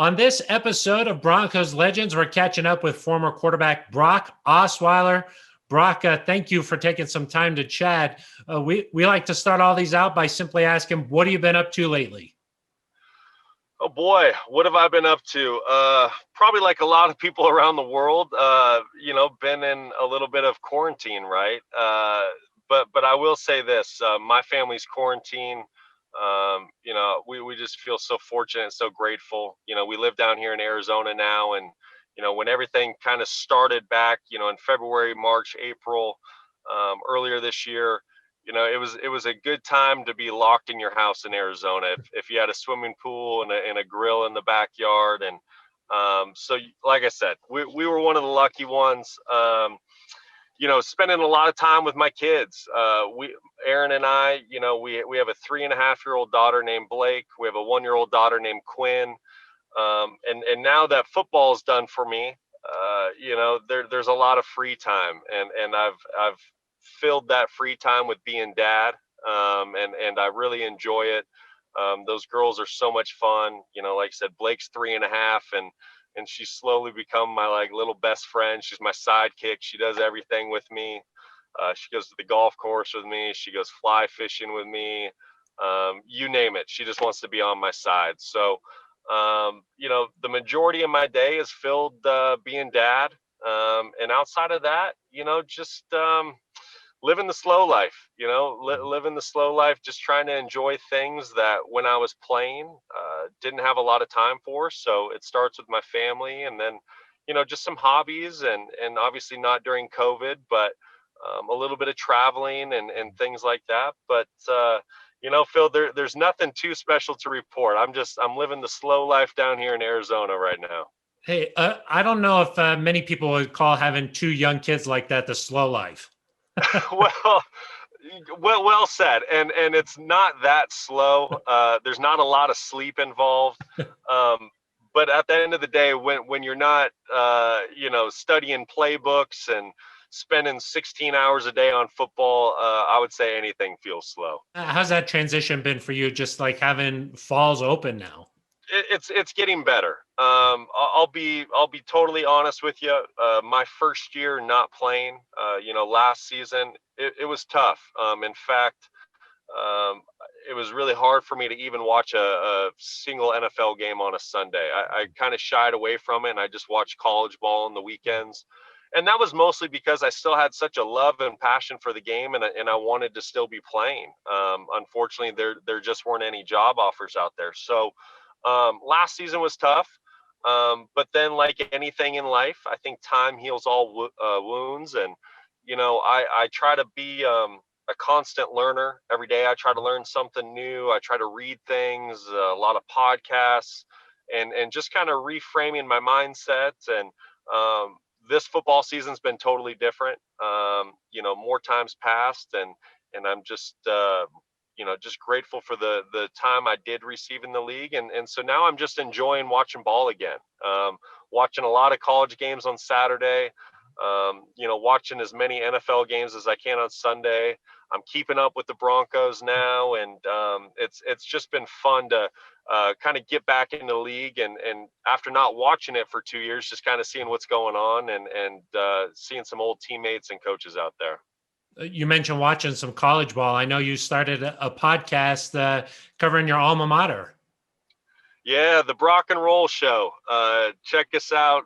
On this episode of Broncos Legends, we're catching up with former quarterback Brock Osweiler. Brock, thank you for taking some time to chat. We like to start all these out by simply asking, what have you been up to lately? Oh boy, what have I been up to? Probably like a lot of people around the world, been in a little bit of quarantine, right? But I will say this, my family's quarantine. We just feel so fortunate and so grateful. We live down here in Arizona now, and when everything kind of started back, in February, March, April, earlier this year, it was a good time to be locked in your house in Arizona. If you had a swimming pool and a grill in the backyard, and like I said, we were one of the lucky ones. Spending a lot of time with my kids. Aaron and I, we have a 3.5-year-old daughter named Blake. We have a 1-year-old daughter named Quinn. And now that football's done for me, there's a lot of free time, and I've filled that free time with being dad, and I really enjoy it. Those girls are so much fun. Like I said, Blake's 3.5, and she's slowly become my little best friend. She's my sidekick. She does everything with me. She goes to the golf course with me. She goes fly fishing with me. You name it. She just wants to be on my side. So, the majority of my day is filled being dad. And outside of that, just living the slow life, living the slow life, just trying to enjoy things that when I was playing, didn't have a lot of time for. So it starts with my family, and then, just some hobbies, and obviously not during COVID, but a little bit of traveling and things like that. But, Phil, there's nothing too special to report. I'm living the slow life down here in Arizona right now. Hey, I don't know if many people would call having 2 young kids like that the slow life. well, well said. And it's not that slow. There's not a lot of sleep involved. But at the end of the day, when you're not, studying playbooks and spending 16 hours a day on football, I would say anything feels slow. How's that transition been for you? Just like having falls open now. It's getting better. I'll be totally honest with you. My first year not playing, last season, it was tough. In fact, it was really hard for me to even watch a single NFL game on a Sunday. I kind of shied away from it, and I just watched college ball on the weekends. And that was mostly because I still had such a love and passion for the game, and I wanted to still be playing. Unfortunately, there just weren't any job offers out there. So last season was tough. But then, like anything in life, I think time heals all wounds. And, I try to be a constant learner every day. I try to learn something new. I try to read things, a lot of podcasts, and just kind of reframing my mindset. And this football season's been totally different. More times passed, and I'm just just grateful for the time I did receive in the league. And so now I'm just enjoying watching ball again. Watching a lot of college games on Saturday, watching as many NFL games as I can on Sunday. I'm keeping up with the Broncos now, and it's just been fun to kind of get back into the league, and after not watching it for 2 years, just kind of seeing what's going on, and seeing some old teammates and coaches out there. You mentioned watching some college ball. I know you started a podcast covering your alma mater. Yeah, the Brock and Roll Show. Check us out.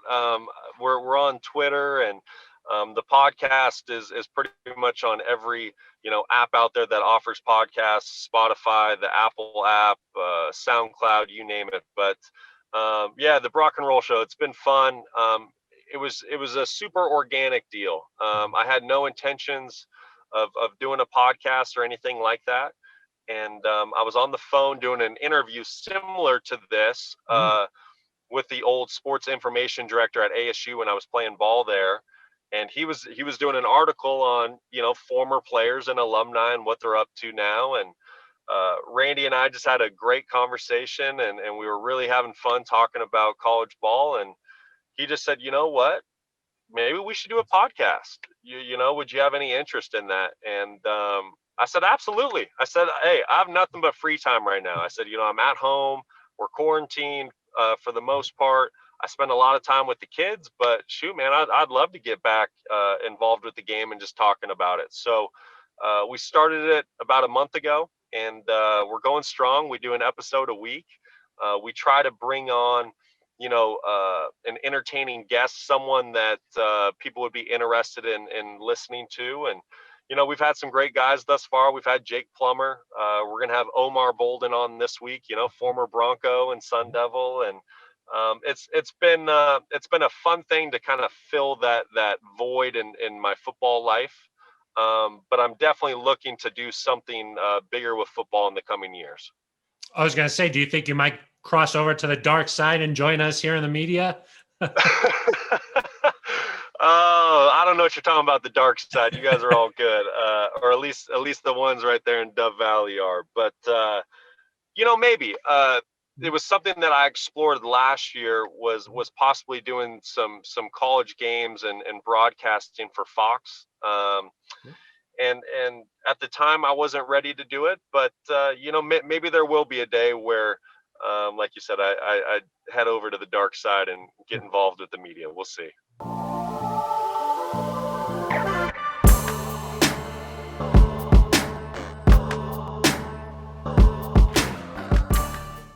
We're on Twitter, and the podcast is pretty much on every app out there that offers podcasts. Spotify, the Apple app, SoundCloud, you name it. But yeah, the Brock and Roll Show. It's been fun. It was a super organic deal. I had no intentions of doing a podcast or anything like that. And I was on the phone doing an interview similar to this with the old sports information director at ASU when I was playing ball there. And he was doing an article on, former players and alumni and what they're up to now. And Randy and I just had a great conversation, and we were really having fun talking about college ball. And he just said, you know what? Maybe we should do a podcast. Would you have any interest in that? And I said, absolutely. I said, hey, I have nothing but free time right now. I said, I'm at home. We're quarantined. for the most part. I spend a lot of time with the kids, but shoot, man, I'd love to get back involved with the game and just talking about it. So we started it about a month ago, and we're going strong. We do an episode a week. We try to bring on, an entertaining guest, someone that people would be interested in listening to. And, we've had some great guys thus far. We've had Jake Plummer. We're going to have Omar Bolden on this week, former Bronco and Sun Devil. And it's been a fun thing to kind of fill that void in my football life. But I'm definitely looking to do something bigger with football in the coming years. I was going to say, do you think you might cross over to the dark side and join us here in the media? Oh, I don't know what you're talking about, the dark side. You guys are all good, or at least the ones right there in Dove Valley are. But maybe it was something that I explored last year was possibly doing some college games and broadcasting for Fox. And at the time I wasn't ready to do it, but maybe there will be a day where, like you said, I head over to the dark side and get involved with the media. We'll see.